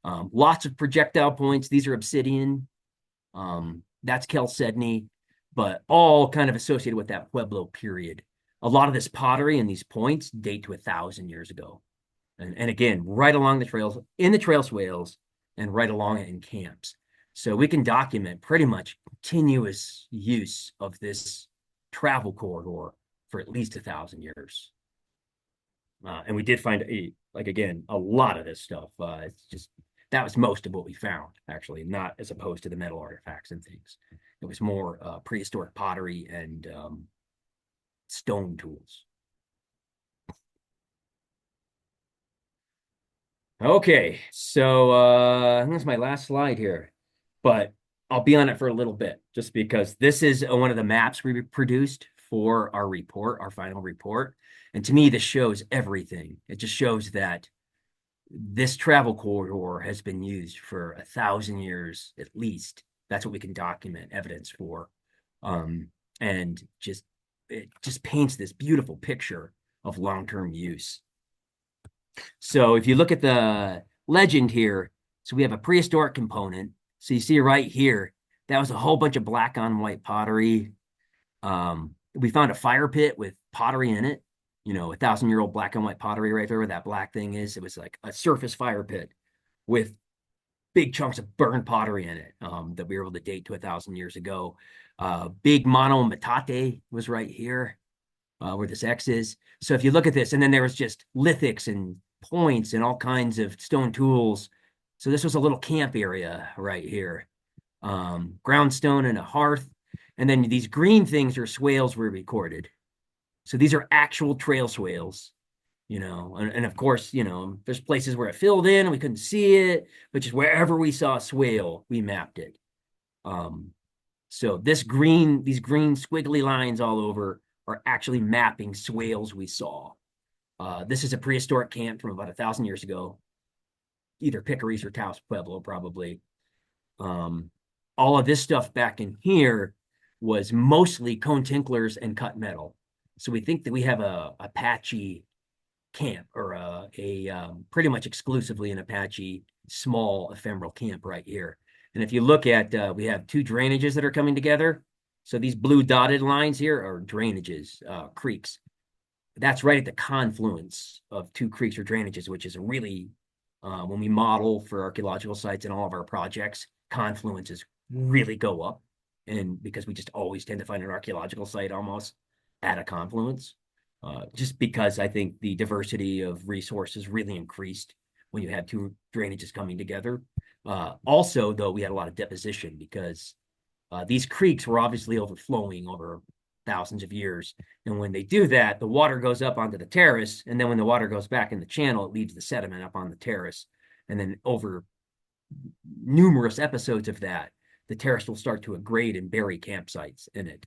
Lots of projectile points. These are obsidian. That's chalcedony, but all kind of associated with that Pueblo period. A lot of this pottery and these points date to 1,000 years ago. And again, right along the trails, in the trail swales, and right along it in camps. So we can document pretty much continuous use of this travel corridor for at least 1,000 years. And we did find a lot of this stuff. It's just, that was most of what we found, actually, not as opposed to the metal artifacts and things. It was more prehistoric pottery and stone tools. Okay, so that's my last slide here, but I'll be on it for a little bit just because this is one of the maps we produced for our report, our final report. And to me, this shows everything. It just shows that this travel corridor has been used for 1,000 years at least. That's what we can document evidence for. And it just paints this beautiful picture of long-term use. So if you look at the legend here, so we have a prehistoric component. So you see right here, that was a whole bunch of black on white pottery. We found a fire pit with pottery in it, 1,000-year-old black and white pottery right there where that black thing is. It was like a surface fire pit with big chunks of burned pottery in it that we were able to date to 1,000 years ago. Big mono metate was right here where this X is. So if you look at this, and then there was just lithics and points and all kinds of stone tools. So this was a little camp area right here. Ground stone and a hearth. And then these green things are swales were recorded. So these are actual trail swales, and of course, there's places where it filled in and we couldn't see it, but just wherever we saw a swale, we mapped it. So these green squiggly lines all over are actually mapping swales we saw. This is a prehistoric camp from about 1,000 years ago, either Picaries or Taos Pueblo, probably. All of this stuff back in here was mostly cone tinklers and cut metal. So we think that we have a Apache camp or a pretty much exclusively an Apache small ephemeral camp right here. And if you look at, we have two drainages that are coming together. So these blue dotted lines here are drainages, creeks. That's right at the confluence of two creeks or drainages, which is a really, when we model for archaeological sites in all of our projects, confluences really go up. And because we just always tend to find an archaeological site almost at a confluence, just because I think the diversity of resources really increased when you had two drainages coming together. Also, though, we had a lot of deposition because these creeks were obviously overflowing over thousands of years. And when they do that, the water goes up onto the terrace. And then when the water goes back in the channel, it leaves the sediment up on the terrace. And then over numerous episodes of that, the terrace will start to erode and bury campsites in it.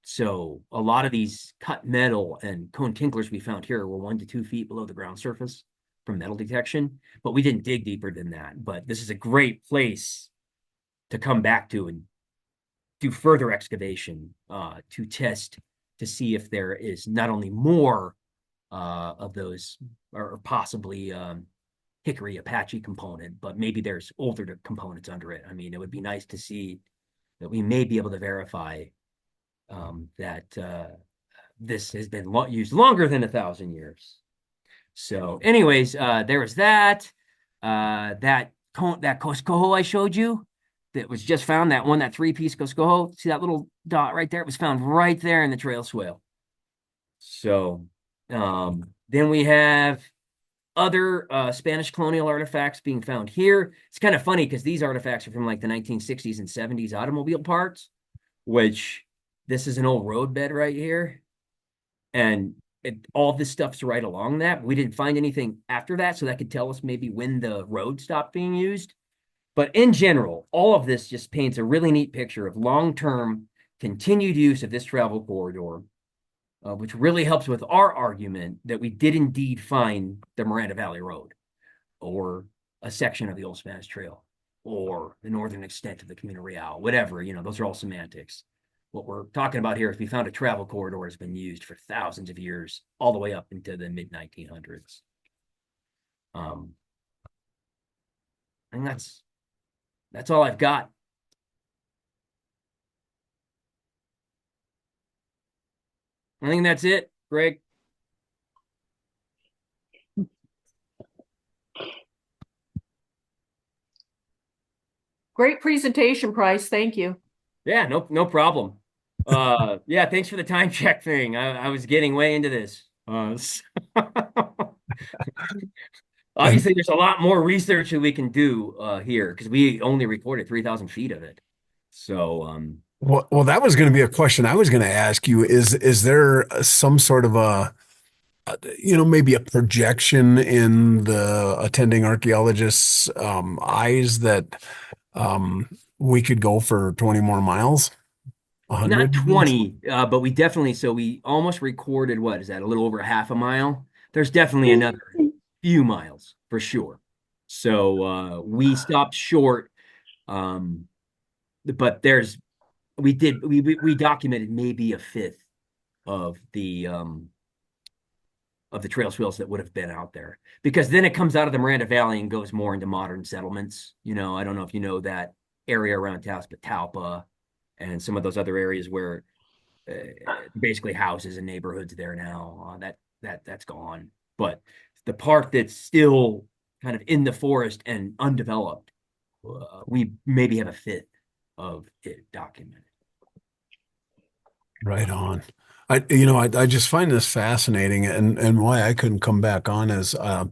So a lot of these cut metal and cone tinklers we found here were 1 to 2 feet below the ground surface from metal detection, but we didn't dig deeper than that. But this is a great place to come back to and do further excavation to test to see if there is not only more of those, or possibly hickory Apache component, but maybe there's older components under it. I mean, it would be nice to see that we may be able to verify that this has been used longer than 1,000 years. So, anyways, there was that. That Coscojo I showed you that was just found, that three-piece Coscojo. See that little dot right there? It was found right there in the trail swale. So, then we have other Spanish colonial artifacts being found here. It's kind of funny because these artifacts are from like the 1960s and 70s automobile parts, which this is an old roadbed right here. And all this stuff's right along that. We didn't find anything after that, so that could tell us maybe when the road stopped being used. But in general, all of this just paints a really neat picture of long-term continued use of this travel corridor, which really helps with our argument that we did indeed find the Miranda Valley Road, or a section of the Old Spanish Trail, or the northern extent of the Camino Real, whatever, those are all semantics. What we're talking about here is we found a travel corridor that's been used for thousands of years, all the way up into the mid-1900s. And that's all I've got. I think that's it, Greg. Great presentation, Price. Thank you. Yeah, no problem. Yeah, thanks for the time check thing. I was getting way into this. Obviously, there's a lot more research that we can do here because we only recorded 3,000 feet of it. So, Well, that was going to be a question I was going to ask you. Is there some sort of maybe a projection in the attending archaeologists' eyes that we could go for 20 more miles? not 100? 20, but we almost recorded, what is that, a little over half a mile? There's definitely another few miles for sure. So we stopped short, but we documented maybe a fifth of the trail swales that would have been out there, because then it comes out of the Miranda Valley and goes more into modern settlements. I don't know if you know that area around Talpa and some of those other areas where basically houses and neighborhoods there now. That's gone. But the part that's still kind of in the forest and undeveloped, we maybe have a fifth of it documented. Right on. I just find this fascinating, and why I couldn't come back on is I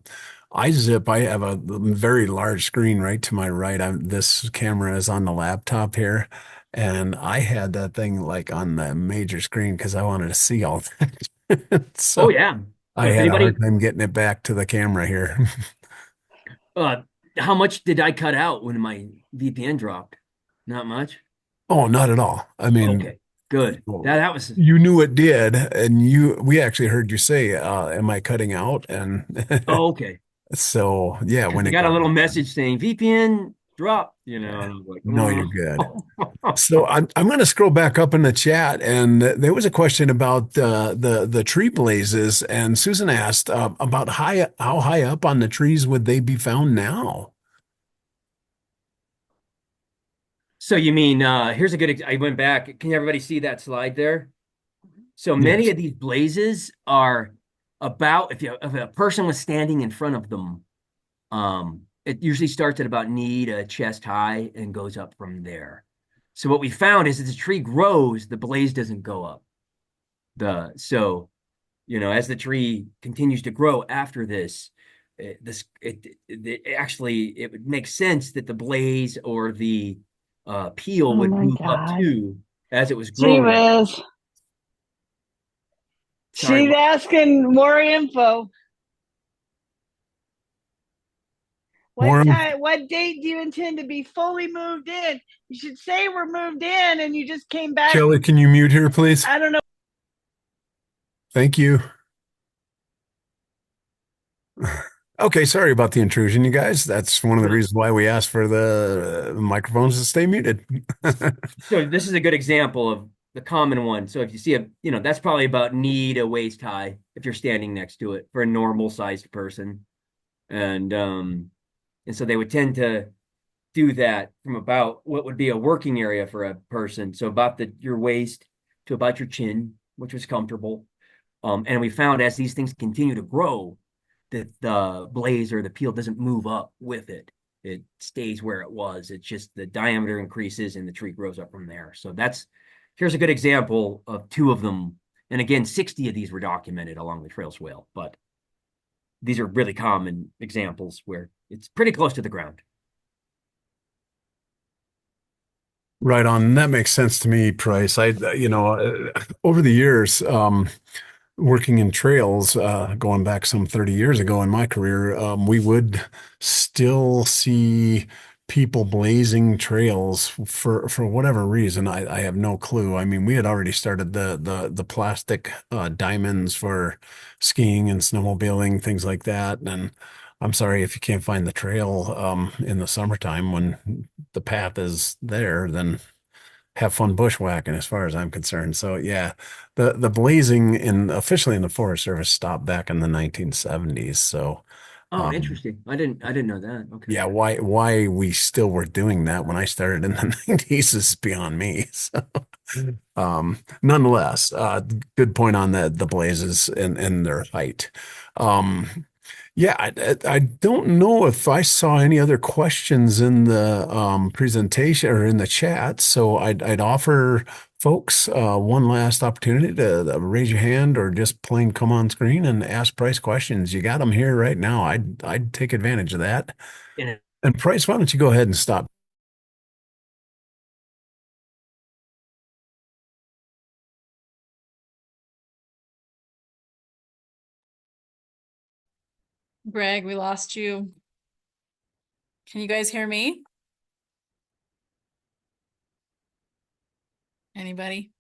have a very large screen right to my right. This camera is on the laptop here, and I had that thing like on the major screen because I wanted to see all that. Oh So yeah. I If had a anybody, hard time getting it back to the camera here. how much did I cut out when my VPN dropped? Not much. Oh, not at all. I mean, Okay, good. That was. you knew it did, and we actually heard you say, "Am I cutting out?" And Oh, okay. so yeah, when I it got a got little back message saying VPN dropped, and yeah. I was like, No, you're good. So I'm going to scroll back up in the chat, and there was a question about the tree blazes, and Susan asked about how high up on the trees would they be found now? So you mean, here's a good, I went back. Can everybody see that slide there? So many Yes. of these blazes are about, if a person was standing in front of them, it usually starts at about knee to chest high and goes up from there. So what we found is as the tree grows, the blaze doesn't go up. As the tree continues to grow after this, it would make sense that the blaze or the peel Oh would my move up God. too as it was Gee growing. whiz. Sorry, She's asking more info. More, What date do you intend to be fully moved in? You should say we're moved in and you just came back. Kelly, can you mute here, please? I don't know. Thank you. Okay, sorry about the intrusion, you guys. That's one of the reasons why we asked for the microphones to stay muted. so this is a good example of the common one. So if you see that's probably about knee to waist high if you're standing next to it for a normal sized person. And so they would tend to do that from about what would be a working area for a person. So about your waist to about your chin, which was comfortable. And we found as these things continue to grow, that the blaze or the peel doesn't move up with it. It stays where it was. It's just the diameter increases and the tree grows up from there. So here's a good example of 2 of them. And again, 60 of these were documented along the trail swale, but these are really common examples where it's pretty close to the ground. Right on. That makes sense to me, Price. Over the years, working in trails, going back some 30 years ago in my career, we would still see people blazing trails for whatever reason. I have no clue. I mean, we had already started the plastic diamonds for skiing and snowmobiling, things like that. And I'm sorry if you can't find the trail in the summertime when the path is there, then have fun bushwhacking as far as I'm concerned. So yeah, the blazing officially in the Forest Service stopped back in the 1970s. So Oh, um interesting. I didn't know that. Okay. yeah, why we still were doing that when I started in the 90s is beyond me. So nonetheless, good point on the blazes and their height. Um yeah, I don't know if I saw any other questions in the presentation or in the chat, so I'd offer folks one last opportunity to raise your hand or just plain come on screen and ask Price questions. You got them here right now. I'd take advantage of that. And And Price, why don't you go ahead and stop? Greg, we lost you. Can you guys hear me? Anybody?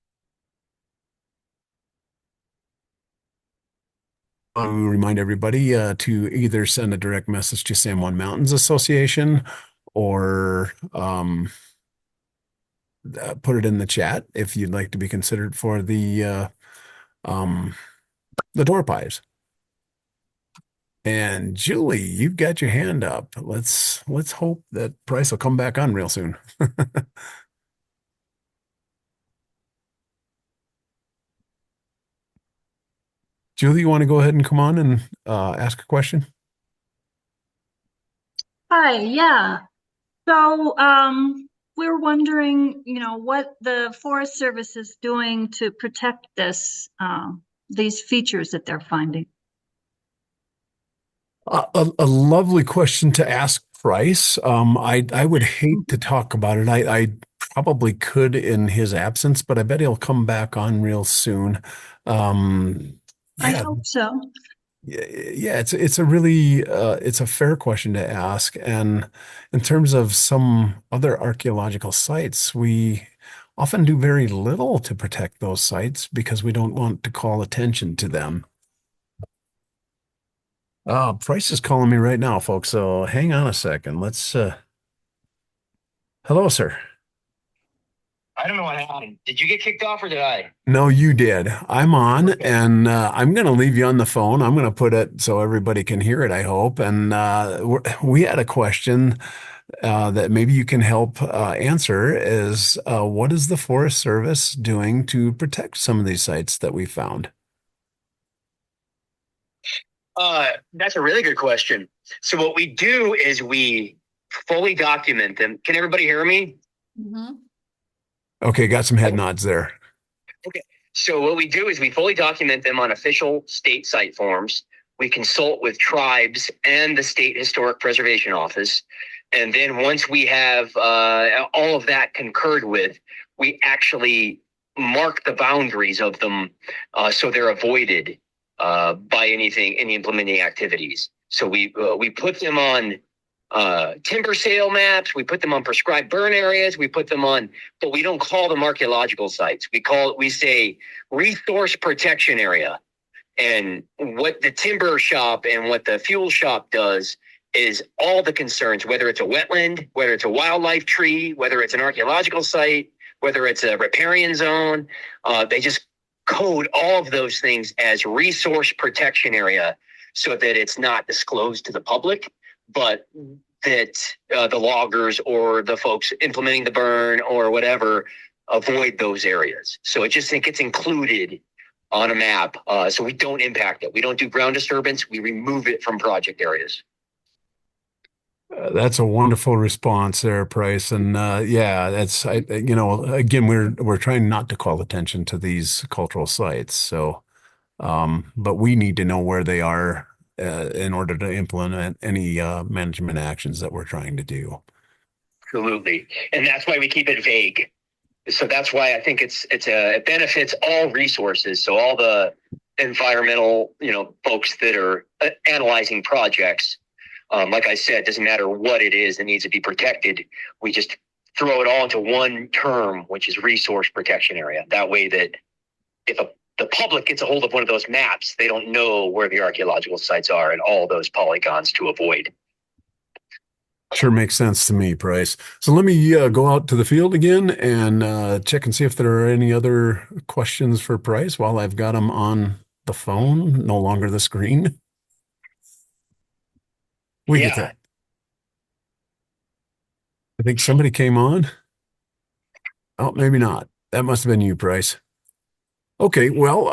Remind everybody to either send a direct message to San Juan Mountains Association or put it in the chat if you'd like to be considered for um, the door pies. And Julie, you've got your hand up. Let's hope that Price will come back on real soon. Julie, you want to go ahead and come on and ask a question? Hi, yeah. So, we're wondering, what the Forest Service is doing to protect these features that they're finding. A lovely question to ask Price. I would hate to talk about it. I probably could in his absence, but I bet he'll come back on real soon. I Yeah, hope so. yeah, it's a really it's a fair question to ask. And in terms of some other archaeological sites, we often do very little to protect those sites because we don't want to call attention to them. Price is calling me right now, folks. So hang on a second. Hello, sir. I don't know what happened. Did you get kicked off or did I? No, you did. I'm on, and I'm going to leave you on the phone. I'm going to put it so everybody can hear it, I hope. And we had a question that maybe you can help answer is what is the Forest Service doing to protect some of these sites that we found? That's a really good question. So what we do is we fully document them. Can everybody hear me? Mm-hmm. Okay, got some head nods there. Okay. So what we do is we fully document them on official state site forms. We consult with tribes and the State Historic Preservation Office. And then once we have all of that concurred with, we actually mark the boundaries of them so they're avoided by any implementing activities. So we put them on timber sale maps, we put them on prescribed burn areas, we put them on, but we don't call them archaeological sites. We say resource protection area. And what the timber shop and what the fuel shop does is all the concerns, whether it's a wetland, whether it's a wildlife tree, whether it's an archaeological site, whether it's a riparian zone, they just code all of those things as resource protection area so that it's not disclosed to the public, but that the loggers or the folks implementing the burn or whatever avoid those areas. So it just gets included on a map, so we don't impact it. We don't do ground disturbance. We remove it from project areas. That's a wonderful response there, Price. And yeah, again, we're trying not to call attention to these cultural sites. So, but we need to know where they are in order to implement any management actions that we're trying to do. Absolutely, and that's why we keep it vague. So that's why I think it benefits all resources. So all the environmental, folks that are analyzing projects. Like I said, doesn't matter what it is that needs to be protected. We just throw it all into one term, which is resource protection area. That way that if the public gets a hold of one of those maps, they don't know where the archaeological sites are and all those polygons to avoid. Sure makes sense to me, Price. So let me go out to the field again and check and see if there are any other questions for Price while I've got him on the phone, no longer the screen. We get that. I think somebody came on. Oh, maybe not. That must have been you, Price. Okay, well,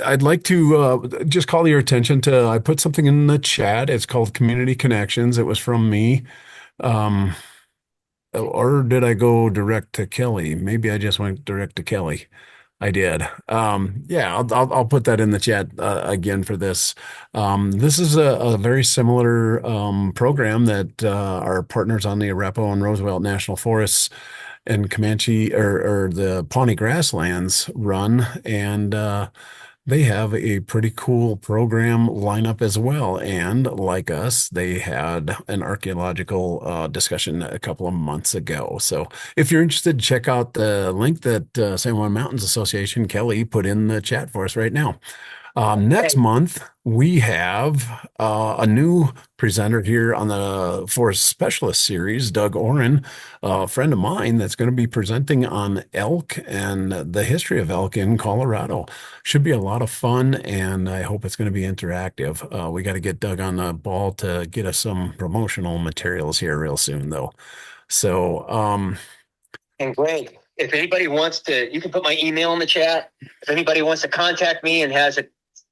I'd like to just call your attention to, I put something in the chat. It's called Community Connections. It was from me. Or did I go direct to Kelly? Maybe I just went direct to Kelly. I did. Yeah, I'll put that in the chat again for this. This is a very similar program that our partners on the Arapaho and Roosevelt National Forests and Comanche or the Pawnee Grasslands run, and they have a pretty cool program lineup as well. And like us, they had an archaeological discussion a couple of months ago. So if you're interested, check out the link that San Juan Mountains Association, Kelly, put in the chat for us right now. Next month, we have a new presenter here on the Forest Specialist Series, Doug Oren, a friend of mine that's going to be presenting on elk and the history of elk in Colorado. Should be a lot of fun, and I hope it's going to be interactive. We got to get Doug on the ball to get us some promotional materials here real soon, though. So, and Greg, if anybody wants to, you can put my email in the chat. If anybody wants to contact me and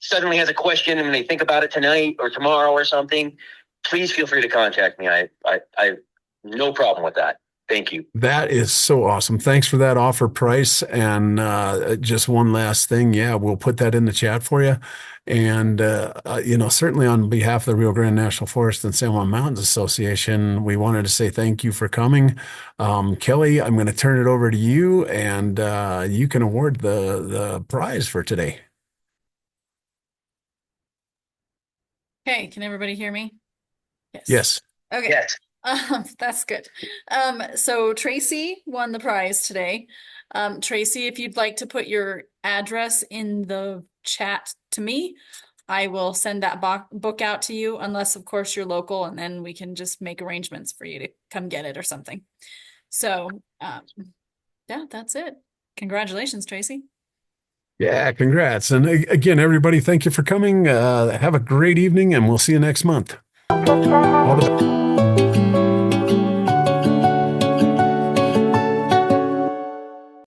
suddenly has a question and they think about it tonight or tomorrow or something, please feel free to contact me. I no problem with that. Thank you. That is so awesome. Thanks for that offer, Price. And just one last thing. Yeah, we'll put that in the chat for you. And, certainly on behalf of the Rio Grande National Forest and San Juan Mountains Association, we wanted to say thank you for coming. Kelly, I'm going to turn it over to you, and you can award the prize for today. Okay, can everybody hear me? Yes. Yes. Okay. Yes. That's good. So Tracy won the prize today. Tracy, if you'd like to put your address in the chat to me, I will send that book out to you, unless of course you're local, and then we can just make arrangements for you to come get it or something. So, yeah, that's it. Congratulations, Tracy. Yeah, congrats. And again, everybody, thank you for coming. Have a great evening, and we'll see you next month. All the best.